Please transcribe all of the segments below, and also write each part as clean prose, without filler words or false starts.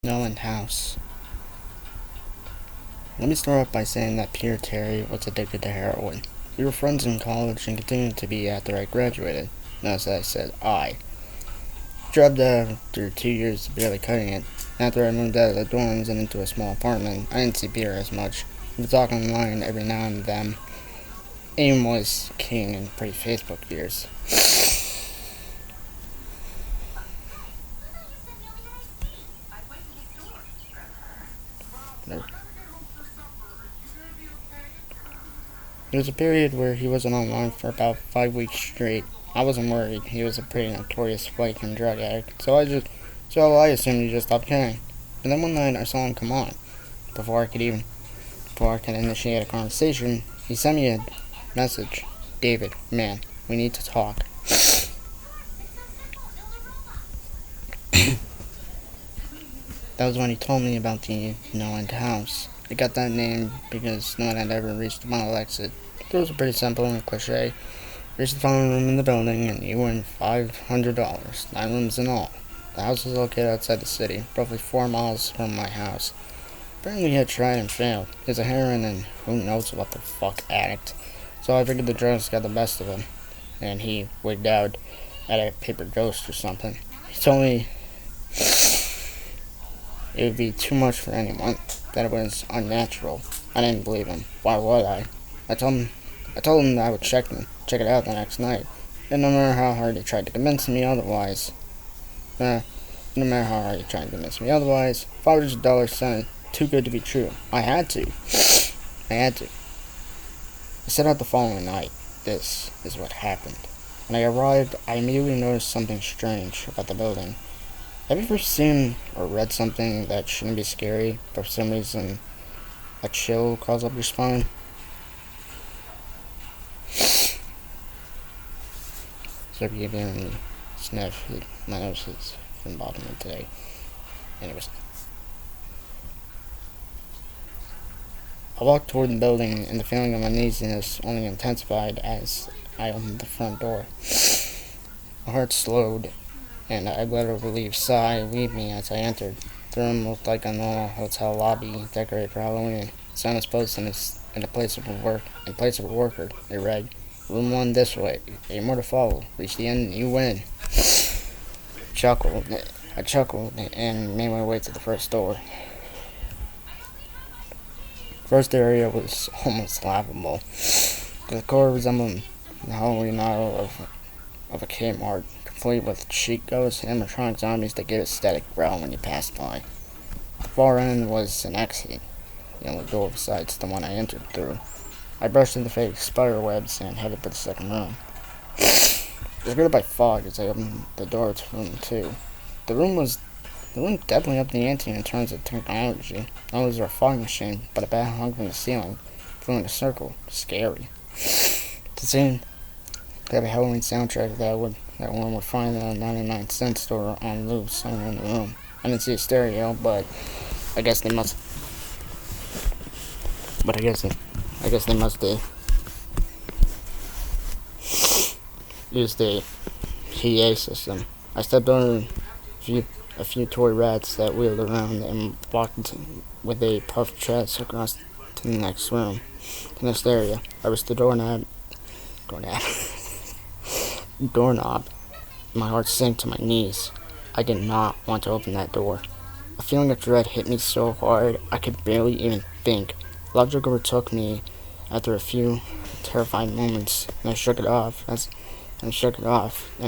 NoEnd House. Let me start off by saying that Pierre Terry was addicted to heroin. We were friends in college and continued to be after I graduated. Notice that I said I. Dropped out after 2 years of barely cutting it. After I moved out of the dorms and into a small apartment, I didn't see Pierre as much. We would talk online every now and then. AIM was king in pre-Facebook years. There was a period where he wasn't online for about 5 weeks straight. I wasn't worried. He was a pretty notorious flake and drug addict, so I assumed he just stopped caring. And then one night I saw him come on. Before I could initiate a conversation, he sent me a message. David, man, we need to talk. That was when he told me about the NoEnd House. I got that name because no one had ever reached the final exit. It was pretty simple and cliche. Reach the final room in the building and you win $500, 9 rooms in all. The house was located outside the city, roughly 4 miles from my house. Apparently he had tried and failed. He was a heroin and who knows what the fuck addict. So I figured the drugs got the best of him, and he wigged out at a paper ghost or something. He told me it would be too much for anyone, that it was unnatural. I didn't believe him. Why would I? I told him that I would check it out the next night, and no matter how hard he tried to convince me otherwise, $500 sounded too good to be true. I had to. I set out the following night. This is what happened. When I arrived, I immediately noticed something strange about the building. Have you ever seen or read something that shouldn't be scary, but for some reason a chill crawls up your spine? So if you're giving me a sniff, my nose has been bothering me today. Anyways. I walked toward the building, and the feeling of uneasiness only intensified as I opened the front door. My heart slowed, and I let a relieved sigh leave me as I entered. The room looked like a normal hotel lobby decorated for Halloween. The sign was posted in a place of a worker. It read, "Room 1 this way. 8 more to follow. Reach the end and you win." I chuckled and made my way to the first door. First area was almost laughable. The decor resembled the Halloween aisle of a Kmart, complete with cheat ghosts and animatronic zombies that gave a static growl when you passed by. The far end was an exit, the only door besides the one I entered through. I brushed through the fake spider webs and headed for the second room. I was greeted by fog as I opened the door to room 2. The room definitely upped the ante in terms of technology. Not only was there a fog machine, but a bat hung from the ceiling, flew in a circle. Scary. To see they have a Halloween soundtrack that one would find at a 99-cent store on loop somewhere in the room. I didn't see a stereo, but I guess they must have used the PA system. I stepped over a few toy rats that wheeled around and walked with a puffed chest across to the next room. The next area, I was the doorknob. My heart sank to my knees. I did not want to open that door. A feeling of dread hit me so hard I could barely even think. Logic overtook me after a few terrifying moments, and I shook it off and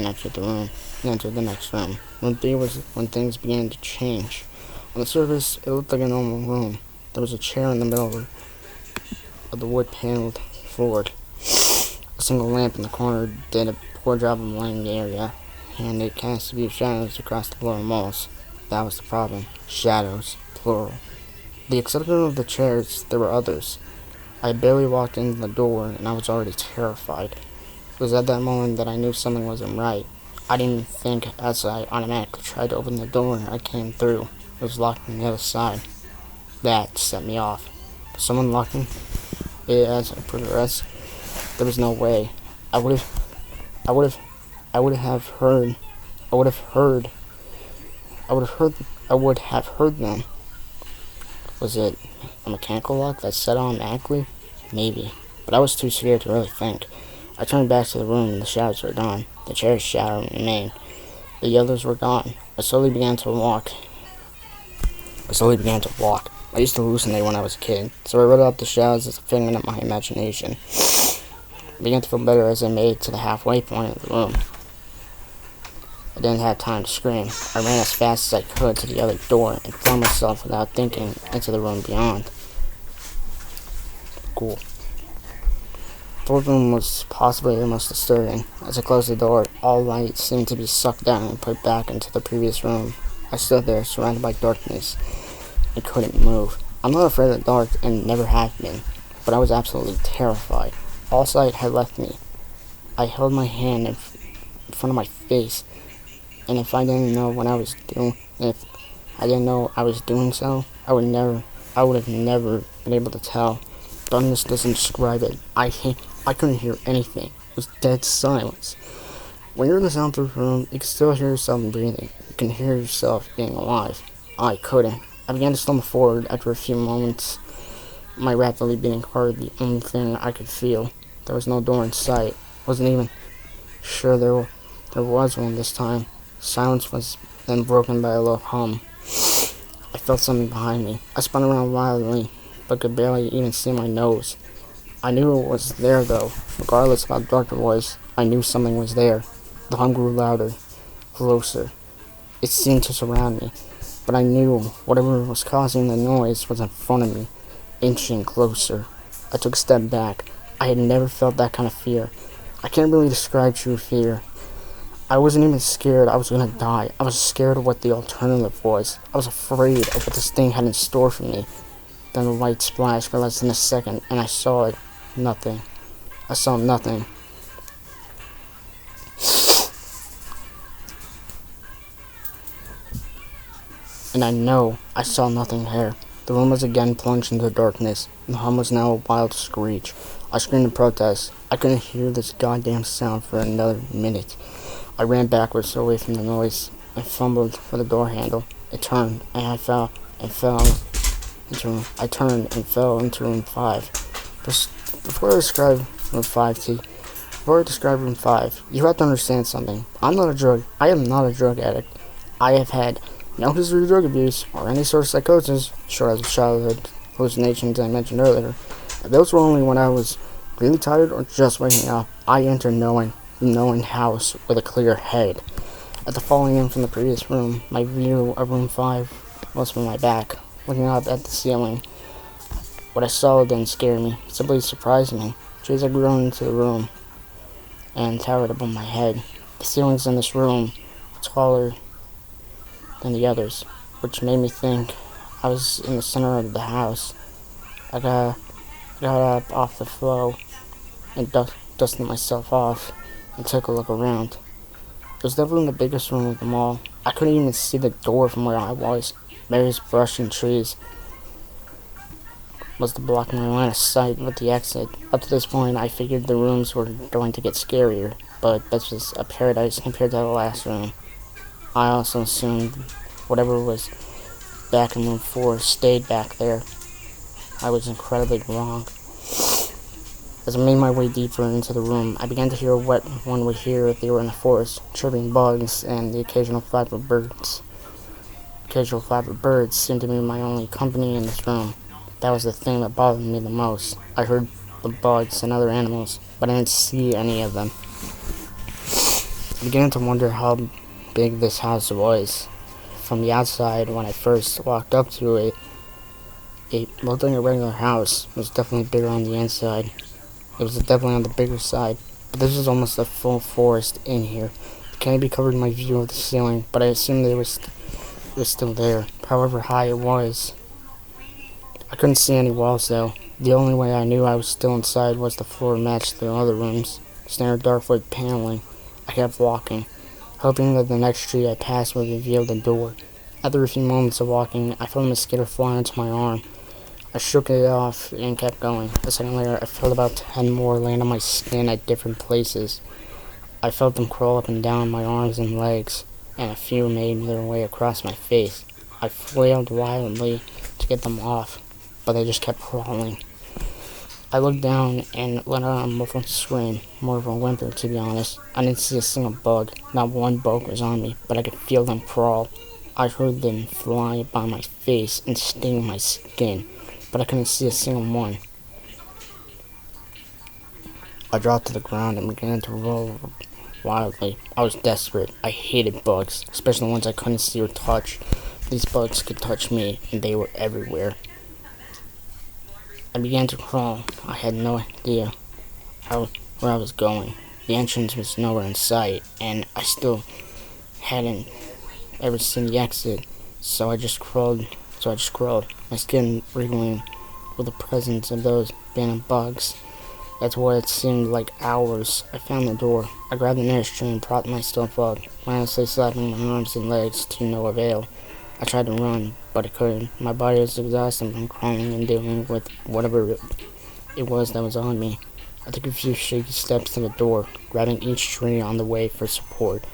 entered the room and entered the next room. Room 3 was when things began to change. On the surface, it looked like a normal room. There was a chair in the middle of the wood-paneled floor. A single lamp in the corner did a poor job of lighting the area, and it cast a few shadows across the floor and walls. That was the problem. Shadows, plural. The exception of the chairs, there were others. I had barely walked into the door, and I was already terrified. It was at that moment that I knew something wasn't right. I didn't even think as I automatically tried to open the door I came through. It was locked on the other side. That set me off. Someone locking it as I progressed. There was no way. I would have heard I would have heard them. Was it a mechanical lock that set automatically? Maybe, but I was too scared to really think. I turned back to the room and the shadows were gone. The chair's shadow remained. The others were gone. I slowly began to walk. I used to hallucinate when I was a kid, so I wrote out the shadows as a figment of my imagination. I began to feel better as I made it to the halfway point of the room. I didn't have time to scream. I ran as fast as I could to the other door and flung myself without thinking into the room beyond. Cool. The fourth room was possibly the most disturbing. As I closed the door, all light seemed to be sucked down and put back into the previous room. I stood there, surrounded by darkness, and couldn't move. I'm not afraid of the dark and never have been, but I was absolutely terrified. All sight had left me. I held my hand in front of my face, and if I didn't know what I was doing, if I didn't know I was doing so, I would have never been able to tell. Darkness doesn't describe it. I couldn't hear anything. It was dead silence. When you're in the soundproof room, you can still hear yourself breathing. You can hear yourself being alive. I couldn't. I began to stumble forward after a few moments. My rapidly beating heart, the only thing I could feel. There was no door in sight. Wasn't even sure there was one this time. Silence was then broken by a low hum. I felt something behind me. I spun around wildly, but could barely even see my nose. I knew it was there though. Regardless of how dark it was, I knew something was there. The hum grew louder, closer. It seemed to surround me, but I knew whatever was causing the noise was in front of me, inching closer. I took a step back. I had never felt that kind of fear. I can't really describe true fear. I wasn't even scared I was gonna die. I was scared of what the alternative was. I was afraid of what this thing had in store for me. Then the light splashed for less than a second, and I saw it. Nothing. I saw nothing. And I know I saw nothing there. The room was again plunged into darkness, and the hum was now a wild screech. I screamed in protest. I couldn't hear this goddamn sound for another minute. I ran backwards away from the noise and fumbled for the door handle. It turned, and I turned and fell into room 5. Before I describe room 5, you have to understand something. I am not a drug addict. I have had no history of drug abuse or any sort of psychosis, short of childhood hallucinations I mentioned earlier. Those were only when I was really tired or just waking up. I entered NoEnd House with a clear head. After falling in from the previous room, my view of room 5 was from my back. Looking up at the ceiling, what I saw didn't scare me, it simply surprised me. Trees had grown into the room and towered above my head. The ceilings in this room were taller than the others, which made me think I was in the center of the house. I got up off the floor and dusted myself off and took a look around. It was definitely the biggest room of them all. I couldn't even see the door from where I was. Various brush and trees was to block my line of sight with the exit. Up to this point, I figured the rooms were going to get scarier, but this was a paradise compared to the last room. I also assumed whatever was back in room 4 stayed back there. I was incredibly wrong. As I made my way deeper into the room, I began to hear what one would hear if they were in the forest, chirping bugs and the occasional flap of birds. Occasional flap of birds seemed to be my only company in this room. That was the thing that bothered me the most. I heard the bugs and other animals, but I didn't see any of them. I began to wonder how big this house was. From the outside, when I first walked up to it, it looked like a regular house. It was definitely bigger on the inside. It was definitely on the bigger side, but this was almost a full forest in here. The canopy covered my view of the ceiling, but I assumed it was still there, however high it was. I couldn't see any walls though. The only way I knew I was still inside was the floor matched the other rooms. Standard dark wood paneling. I kept walking, hoping that the next tree I passed would reveal the door. After a few moments of walking, I felt a mosquito fly into my arm. I shook it off and kept going. A second later, I felt about 10 more land on my skin at different places. I felt them crawl up and down my arms and legs, and a few made their way across my face. I flailed wildly to get them off, but they just kept crawling. I looked down and let out a muffled scream, more of a whimper to be honest. I didn't see a single bug, not one bug was on me, but I could feel them crawl. I heard them fly by my face and sting my skin, but I couldn't see a single one. I dropped to the ground and began to roll wildly. I was desperate. I hated bugs, especially the ones I couldn't see or touch. These bugs could touch me, and they were everywhere. I began to crawl. I had no idea where I was going. The entrance was nowhere in sight, and I still hadn't ever seen the exit, so I just crawled. My skin wriggling with the presence of those abandoned bugs. That's what it seemed like hours. I found the door. I grabbed the nearest tree and propped myself up, mindlessly slapping my arms and legs to no avail. I tried to run, but I couldn't. My body was exhausted from crawling and dealing with whatever it was that was on me. I took a few shaky steps to the door, grabbing each tree on the way for support.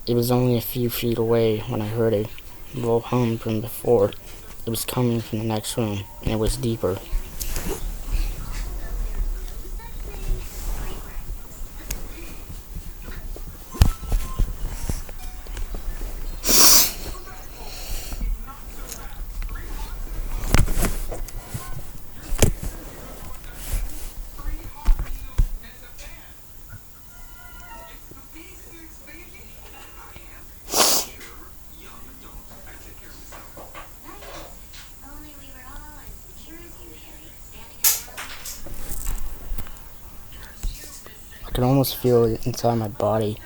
It was only a few feet away when I heard a low hum from before. It was coming from the next room, and it was deeper. I could almost feel it inside my body.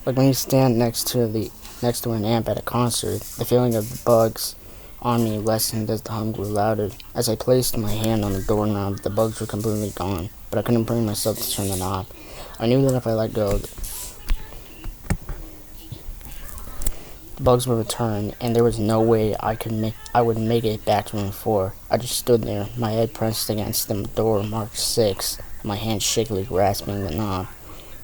Like when you stand next to an amp at a concert, the feeling of the bugs on me lessened as the hum grew louder. As I placed my hand on the doorknob, the bugs were completely gone, but I couldn't bring myself to turn the knob. I knew that if I let go, the bugs would return, and there was no way I would make it back to room 4. I just stood there, my head pressed against the door marked 6, my hand shakily grasping the knob.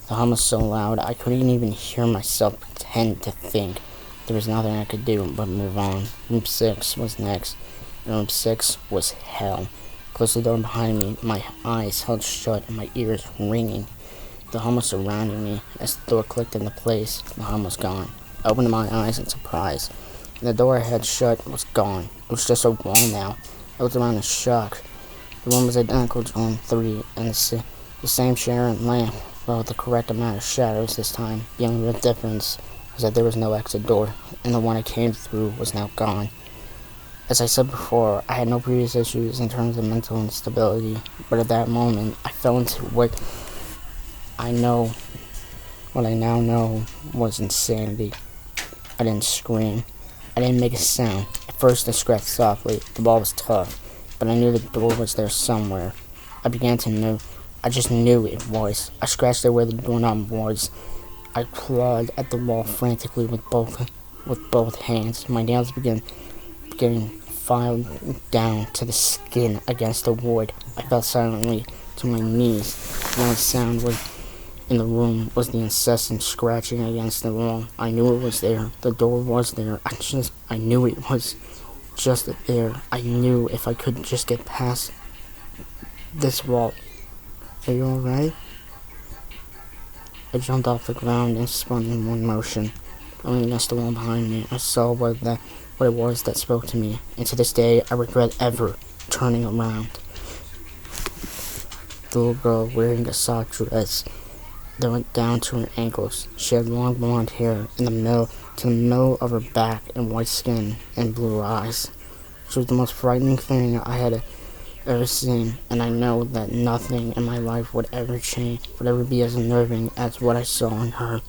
The hum was so loud I couldn't even hear myself pretend to think. There was nothing I could do but move on. Room 6 was next, and room 6 was hell. Closed the door behind me, my eyes held shut and my ears ringing. The hum was surrounding me. As the door clicked into place, the hum was gone. I opened my eyes in surprise, and the door I had shut was gone. It was just a wall now. I looked around in shock. The room was identical to room 3, and the same chair and lamp, but with the correct amount of shadows this time. The only real difference was that there was no exit door, and the one I came through was now gone. As I said before, I had no previous issues in terms of mental instability, but at that moment, I fell into what I now know was insanity. I didn't scream. I didn't make a sound. At first I scratched softly. The ball was tough, but I knew the door was there somewhere. I just knew it was. I scratched it where the doorknob was. I clawed at the wall frantically with both hands. My nails began filed down to the skin against the wood. I fell silently to my knees. The only sound in the room was the incessant scratching against the wall. I knew it was there. The door was there. I knew it was just there. I knew if I could just get past this wall. Are you alright? I jumped off the ground and spun in one motion. Only against the wall behind me, I saw what it was that spoke to me, and to this day I regret ever turning around. The little girl wearing a sock dress that went down to her ankles. She had long blonde hair to the middle of her back and white skin and blue eyes. She was the most frightening thing I had ever seen, and I know that nothing in my life would ever be as unnerving as what I saw in her.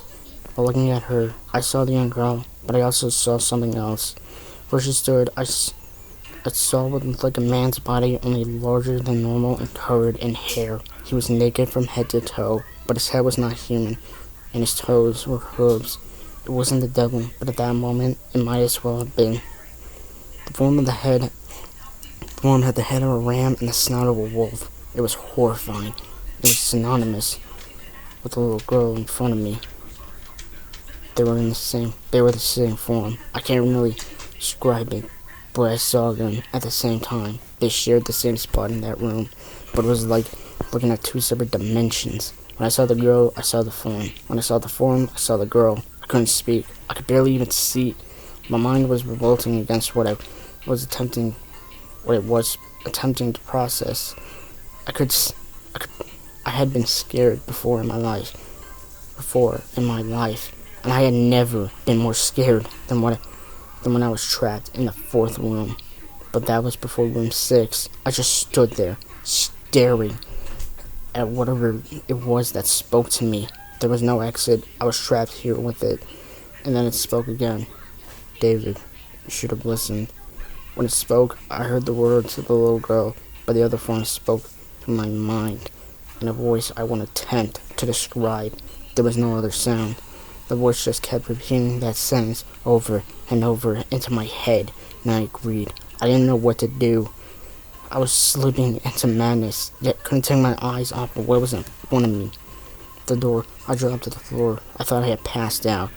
While looking at her, I saw the young girl, but I also saw something else. Where she stood, I saw what looked like a man's body, only larger than normal and covered in hair. He was naked from head to toe, but his head was not human, and his toes were hooves. It wasn't the devil, but at that moment, it might as well have been. The form had the head of a ram and the snout of a wolf. It was horrifying. It was synonymous with the little girl in front of me. They were the same form. I can't really describe it, but I saw them at the same time. They shared the same spot in that room, but it was like looking at two separate dimensions. When I saw the girl, I saw the form. When I saw the form, I saw the girl. I couldn't speak. I could barely even see. My mind was revolting against was attempting, what it was attempting to process. I could, I had been scared before in my life, and I had never been more scared than when I was trapped in the fourth room. But that was before room 6. I just stood there, staring at whatever it was that spoke to me. There was no exit. I was trapped here with it. And then it spoke again. David, you should have listened. When it spoke, I heard the words of the little girl, but the other form spoke to my mind in a voice I won't attempt to describe. There was no other sound. The voice just kept repeating that sentence over and over into my head, and I agreed. I didn't know what to do. I was slipping into madness, yet couldn't take my eyes off of what was in front of me. The door, I dropped to the floor. I thought I had passed out,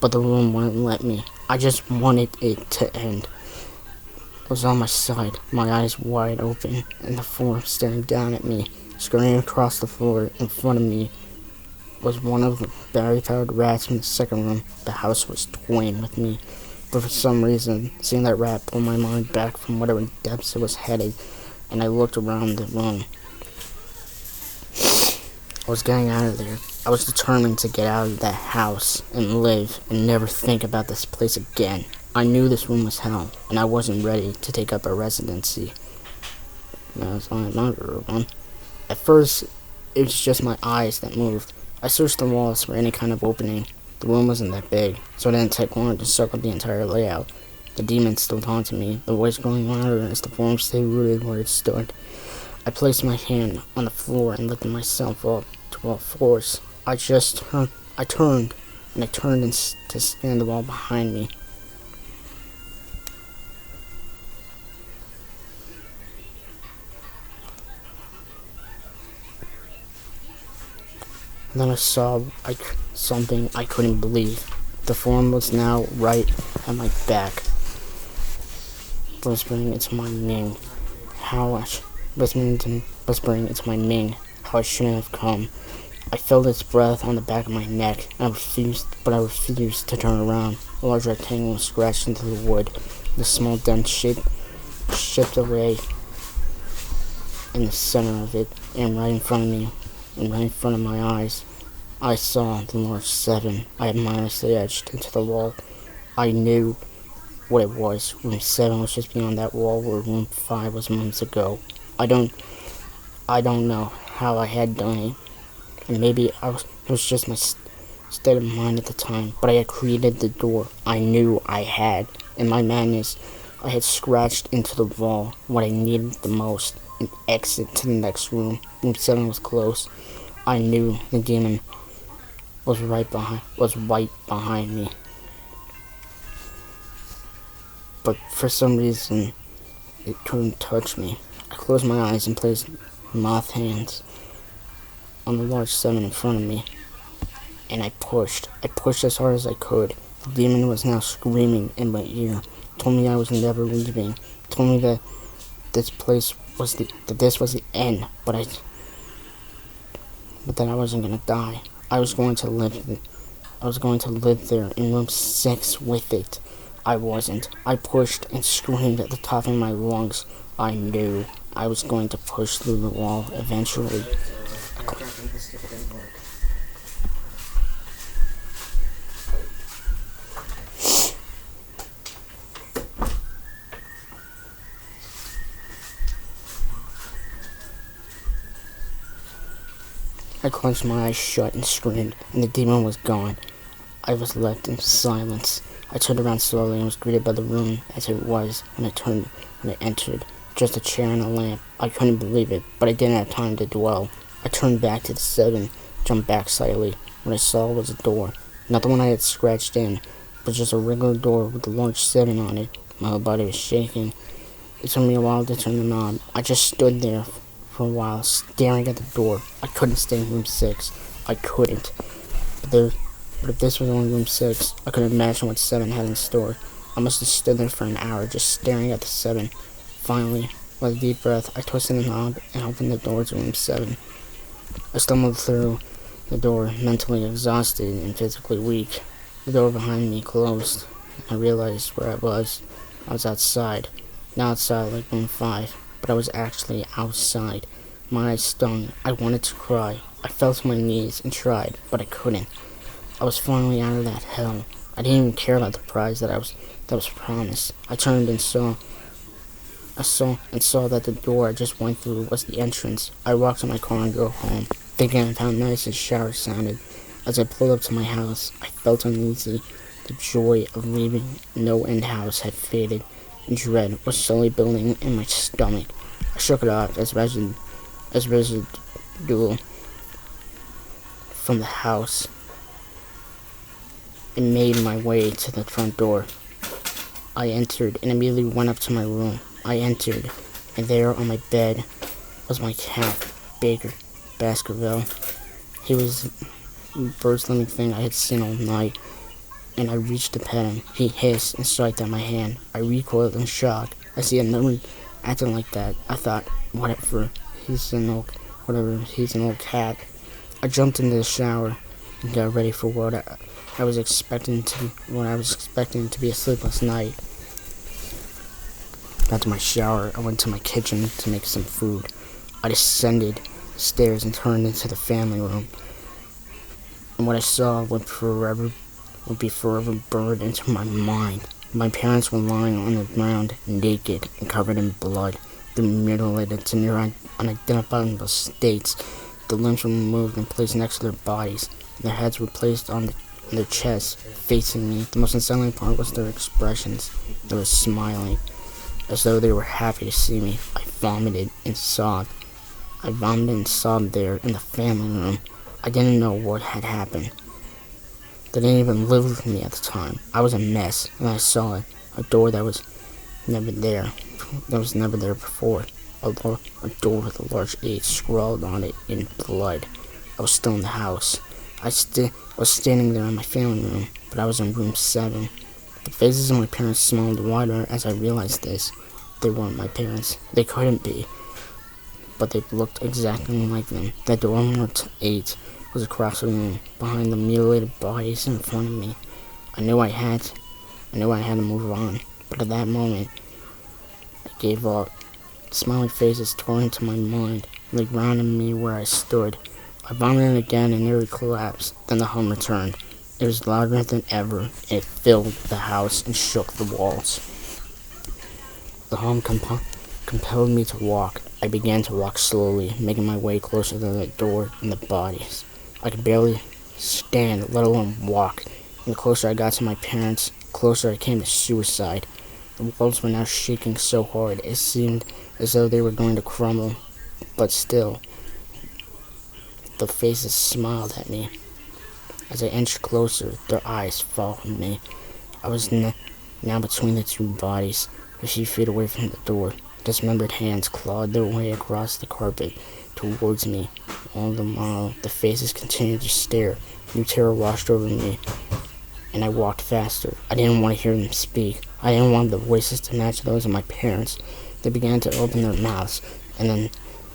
but the room wouldn't let me. I just wanted it to end. I was on my side, my eyes wide open, and the form staring down at me. Scurrying across the floor in front of me was one of the battery-powered rats from the second room. The house was toying with me, but for some reason, seeing that rat pulled my mind back from whatever depths it was headed, and I looked around the room. I was getting out of there. I was determined to get out of that house and live and never think about this place again. I knew this room was hell, and I wasn't ready to take up a residency. That's another one. At first, it was just my eyes that moved. I searched the walls for any kind of opening. The room wasn't that big, so it didn't take long to soak up the entire layout. The demon still haunted me, the voice growing louder as the form stayed rooted where it stood. I placed my hand on the floor and lifted myself up to all fours. I turned to scan the wall behind me. And then I saw something I couldn't believe. The form was now right at my back, whispering into my ming. Whispering into my ming how I shouldn't have come. I felt its breath on the back of my neck, and I refused to turn around. A large rectangle was scratched into the wood. The small dent chipped away in the center of it, and right in front of me, and right in front of my eyes, I saw the large 7 I had mindlessly etched into the wall. I knew what it was. Room 7 was just beyond that wall where room 5 was months ago. I don't know how I had done it, and maybe it was just my state of mind at the time, but I had created the door. I knew I had. In my madness, I had scratched into the wall what I needed the most, an exit to the next room. Room 7 was close. I knew the demon was right behind me. But for some reason, it couldn't touch me. I closed my eyes and placed moth hands on the large 7 in front of me, and I pushed. I pushed as hard as I could. The demon was now screaming in my ear. Told me I was never leaving. Told me that this was the end, but that I wasn't gonna die. I was going to live there in room 6 with it. I wasn't. I pushed and screamed at the top of my lungs. I knew I was going to push through the wall eventually. I clenched my eyes shut and screamed, and the demon was gone. I was left in silence. I turned around slowly and was greeted by the room as it was when I entered. Just a chair and a lamp. I couldn't believe it, but I didn't have time to dwell. I turned back to the 7, jumped back slightly. What I saw was a door. Not the one I had scratched in, but just a regular door with a large 7 on it. My whole body was shaking. It took me a while to turn the knob. I just stood there for a while, staring at the door. I couldn't stay in room 6. I couldn't. But if this was only room 6, I could imagine what 7 had in store. I must have stood there for an hour just staring at the 7. Finally, with a deep breath, I twisted the knob and opened the door to room 7. I stumbled through the door, mentally exhausted and physically weak. The door behind me closed. I realized where I was. I was outside. Not outside like room 5, but I was actually outside. My eyes stung. I wanted to cry. I fell to my knees and tried, but I couldn't. I was finally out of that hell. I didn't even care about the prize that was promised. I turned and saw that the door I just went through was the entrance. I walked to my car and drove home, thinking of how nice his shower sounded. As I pulled up to my house, I felt uneasy. The joy of leaving NoEnd House had faded, and dread was slowly building in my stomach. I shook it off as residual from the house and made my way to the front door. I entered and immediately went up to my room. I entered, and there on my bed was my cat, Baker Baskerville. He was the first living thing I had seen all night, and I reached to pet him. He hissed and swiped at my hand. I recoiled in shock as he had never acted like that. I thought, whatever, he's an old cat. I jumped into the shower and got ready for what I was expecting to be a sleepless night. After my shower, I went to my kitchen to make some food. I descended the stairs and turned into the family room. And what I saw would be forever burned into my mind. My parents were lying on the ground, naked and covered in blood. They were mutilated to near unidentifiable states. The limbs were removed and placed next to their bodies. Their heads were placed on their chests, facing me. The most unsettling part was their expressions. They were smiling, as though they were happy to see me. I vomited and sobbed. There in the family room. I didn't know what had happened. They didn't even live with me at the time. I was a mess, and I saw it. A door that was never there. Before. A door with a large H scrawled on it in blood. I was still in the house. I was standing there in my family room, but I was in room 7. The faces of my parents smiled wider as I realized this. They weren't my parents. They couldn't be. But they looked exactly like them. The door marked 8 was across the room, behind the mutilated bodies in front of me. I knew I had to move on, but at that moment, I gave up. Smiling faces tore into my mind, and they grounded me where I stood. I vomited again and nearly collapsed. Then the hum returned. It was louder than ever, and it filled the house and shook the walls. The hum compelled me to walk. I began to walk slowly, making my way closer to the door and the bodies. I could barely stand, let alone walk. And the closer I got to my parents, the closer I came to suicide. The walls were now shaking so hard, it seemed as though they were going to crumble. But still, the faces smiled at me. As I inched closer, their eyes followed me. I was now between the two bodies, a few feet away from the door. Dismembered hands clawed their way across the carpet towards me. All the while, the faces continued to stare. New terror washed over me, and I walked faster. I didn't want to hear them speak. I didn't want the voices to match those of my parents. They began to open their mouths, and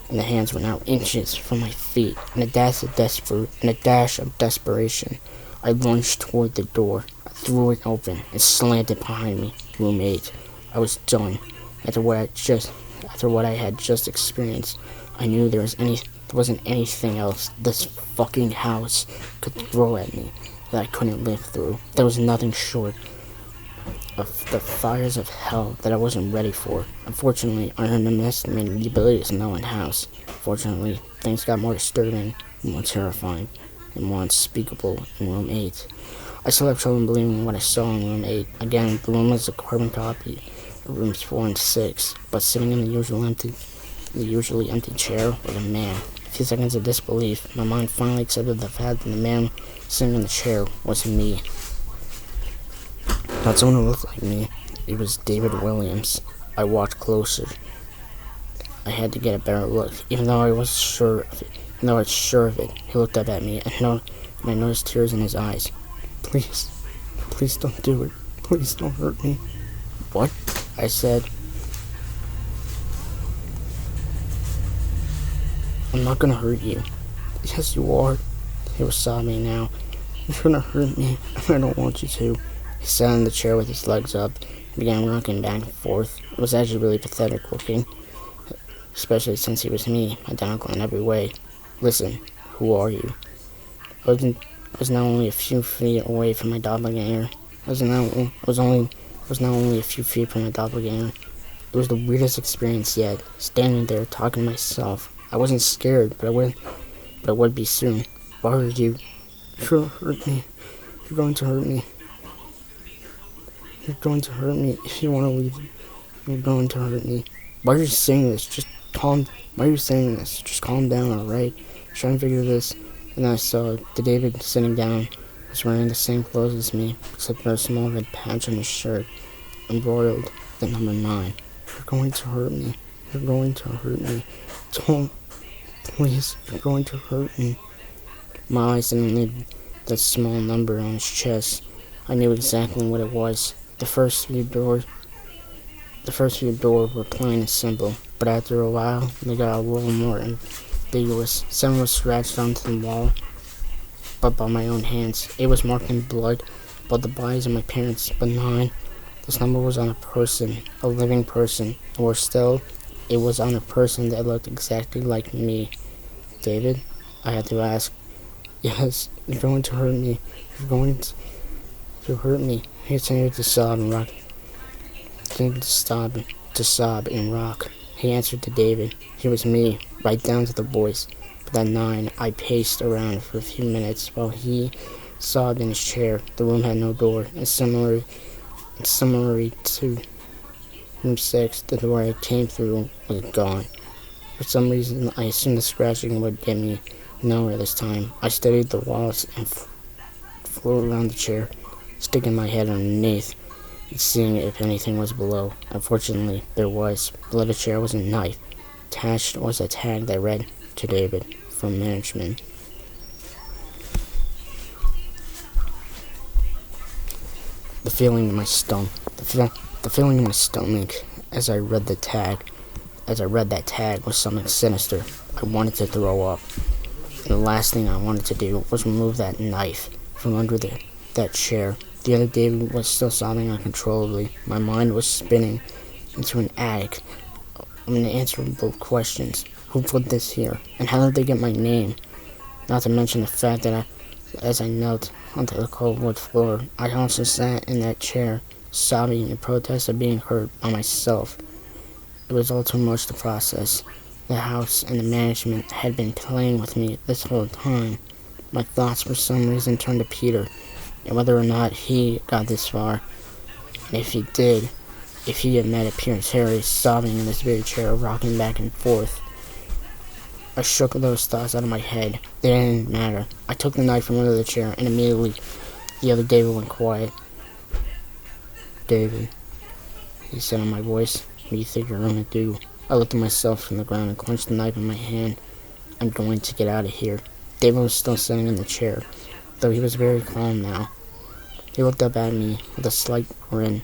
the hands were now inches from my feet. In a dash of desperation, I lunged toward the door. I threw it open and slammed it behind me. Room 8. I was done. After what I had just experienced, I knew there wasn't anything else this fucking house could throw at me that I couldn't live through. There was nothing short of the fires of hell that I wasn't ready for. Unfortunately, I underestimated the abilities of NoEnd House. Fortunately, things got more disturbing, more terrifying, and more unspeakable in room 8. I still have trouble believing what I saw in room 8. Again, the room was a carbon copy of rooms 4 and 6, but sitting in the usually empty chair was a man. A few seconds of disbelief, my mind finally accepted the fact that the man sitting in the chair was me. Not someone who looked like me. It was David Williams. I walked closer. I had to get a better look, even though I was sure of it. He looked up at me, and I noticed tears in his eyes. Please don't do it. Please don't hurt me. What? I said. I'm not gonna hurt you. Yes, you are. He was sobbing now. You're gonna hurt me, and I don't want you to. He sat in the chair with his legs up and began rocking back and forth. It was actually really pathetic looking, especially since he was me, identical in every way. Listen, who are you? I was now only a few feet away from my doppelganger. I was now only a few feet from my doppelganger. It was the weirdest experience yet, standing there talking to myself. I wasn't scared, but I would be soon. Why are you? You're gonna hurt me. You're going to hurt me. You're going to hurt me. If you want to leave, you're going to hurt me. Why are you saying this? Why are you saying this? Just calm down, alright? Trying to figure this. And then I saw the David sitting down was wearing the same clothes as me, except for a small red patch on his shirt, embroidered the number 9. You're going to hurt me. You're going to hurt me. Don't. Please, you're going to hurt me. My eyes didn't leave that small number on his chest. I knew exactly what it was. The first few doors were plain and simple, but after a while, they got a little more ambiguous. 7 was scratched onto the wall, but by my own hands. 8 was marked in blood, but the bodies of my parents. But 9, this number was on a person, a living person, or still, it was on a person that looked exactly like me. David? I had to ask. Yes, you're going to hurt me. You're going to hurt me. He continued to sob and rock. To sob and rock. He answered to David. He was me, right down to the voice. But at 9, I paced around for a few minutes while he sobbed in his chair. The room had no door, and similarly to room 6, the door I came through was gone. For some reason, I assumed the scratching would get me nowhere this time. I studied the walls and flew around the chair, sticking my head underneath and seeing if anything was below. Unfortunately, there was. Below the chair was a knife. Attached was a tag that read, "To David, from management." The feeling in my stomach as I read that tag was something sinister. I wanted to throw up. And the last thing I wanted to do was remove that knife from under that chair. The other David was still sobbing uncontrollably. My mind was spinning into an attic of unanswerable questions. Who put this here? And how did they get my name? Not to mention the fact that as I knelt onto the cold wood floor, I also sat in that chair, sobbing in protest of being hurt by myself. It was all too much to process. The house and the management had been playing with me this whole time. My thoughts for some reason turned to Peter, and whether or not he got this far. And if he did, if he had met Appearance Harry sobbing in this very chair, rocking back and forth. I shook those thoughts out of my head. They didn't matter. I took the knife from under the chair, and immediately the other David went quiet. David, he said in my voice, what do you think you're going to do? I lifted myself from the ground and clenched the knife in my hand. I'm going to get out of here. David was still sitting in the chair, though he was very calm now. He looked up at me with a slight grin.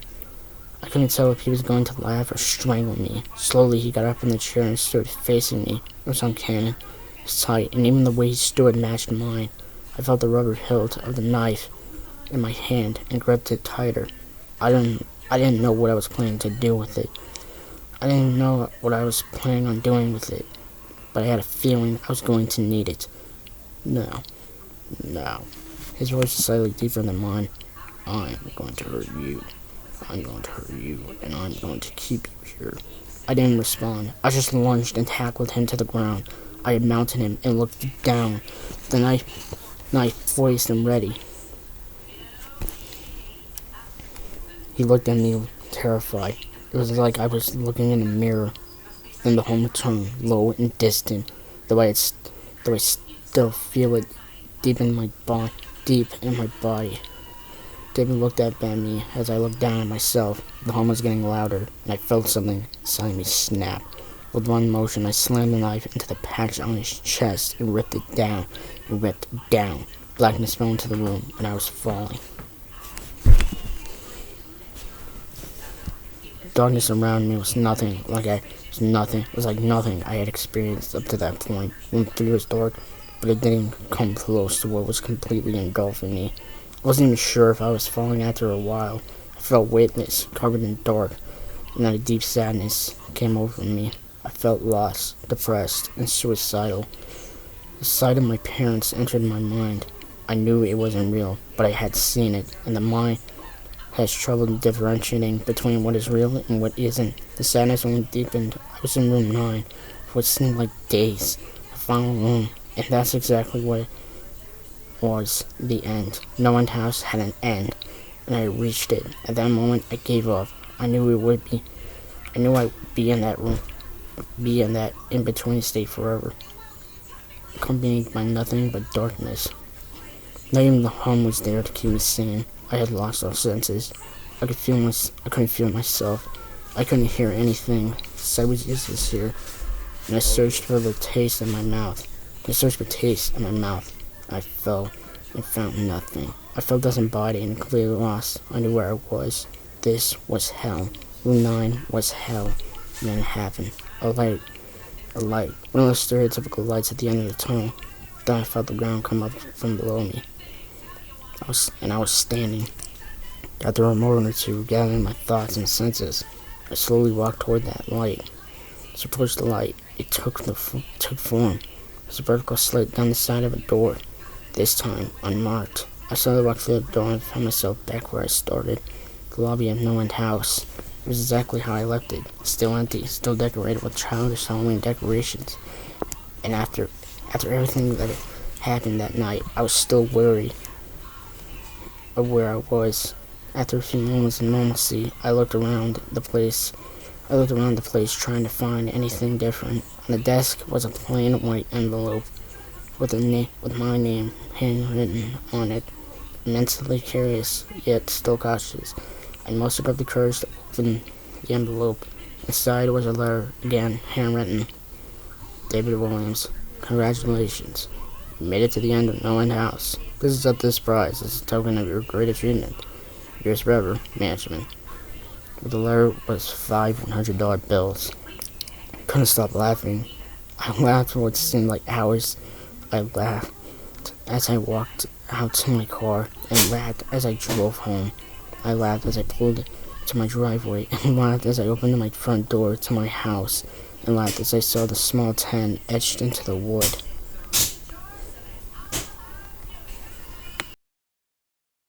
I couldn't tell if he was going to laugh or strangle me. Slowly, he got up from the chair and stood facing me. It was uncanny. His height, and even the way he stood, matched mine. I felt the rubber hilt of the knife in my hand and gripped it tighter. I didn't know what I was planning to do with it. I didn't know what I was planning on doing with it, but I had a feeling I was going to need it. No. His voice is slightly deeper than mine. I'm going to hurt you. I'm going to hurt you, and I'm going to keep you here. I didn't respond. I just lunged and tackled him to the ground. I had mounted him and looked down, the knife poised and ready. He looked at me terrified. It was like I was looking in a mirror. Then the home turned low and distant, though I still feel it deep in my body. David looked up at me as I looked down at myself. The hum was getting louder, and I felt something inside me snap. With one motion, I slammed the knife into the patch on his chest and ripped it down. Blackness fell into the room, and I was falling. darkness around me was nothing it was like nothing I had experienced up to that point. Room 3 was dark, but it didn't come close to what was completely engulfing me. I wasn't even sure if I was falling after a while. I felt weightless, covered in dark, and then a deep sadness came over me. I felt lost, depressed, and suicidal. The sight of my parents entered my mind. I knew it wasn't real, but I had seen it, and the mind has trouble differentiating between what is real and what isn't. The sadness only deepened. I was in room 9 for what seemed like days, the final room, and that's exactly what it was, the end. NoEnd House had an end, and I reached it. At that moment, I gave up. I knew I would be in that room, be in that in-between state forever, accompanied by nothing but darkness. Not even the hum was there to keep me sane. I had lost all senses. I couldn't feel myself. I couldn't hear anything. Sight was useless here. And I searched for the taste in my mouth. I fell and found nothing. I felt disembodied and completely lost. I knew where I was. This was hell. Room 9 was hell. And then it happened. A light. One of those stereotypical lights at the end of the tunnel. Then I felt the ground come up from below me. I was standing. After a moment or two, gathering my thoughts and senses, I slowly walked toward that light. As I approached the light, it took form. It was a vertical slit down the side of a door, this time unmarked. I slowly walked through the door and found myself back where I started, the lobby of NoEnd House. It was exactly how I left it, still empty, still decorated with childish Halloween decorations. And after everything that had happened that night, I was still wary of where I was. After a few moments of normalcy, I looked around the place trying to find anything different. On the desk was a plain white envelope with my name handwritten on it. Mentally curious, yet still cautious, I mustered up the courage to open the envelope. Inside was a letter, again handwritten. David Williams, congratulations. You made it to the end of NoEnd House. This is up this prize as a token of your great achievement. Yours forever, Management. The letter was $500 bills. I couldn't stop laughing. I laughed for what seemed like hours. I laughed as I walked out to my car and laughed as I drove home. I laughed as I pulled to my driveway and laughed as I opened my front door to my house and laughed as I saw the small 10 etched into the wood.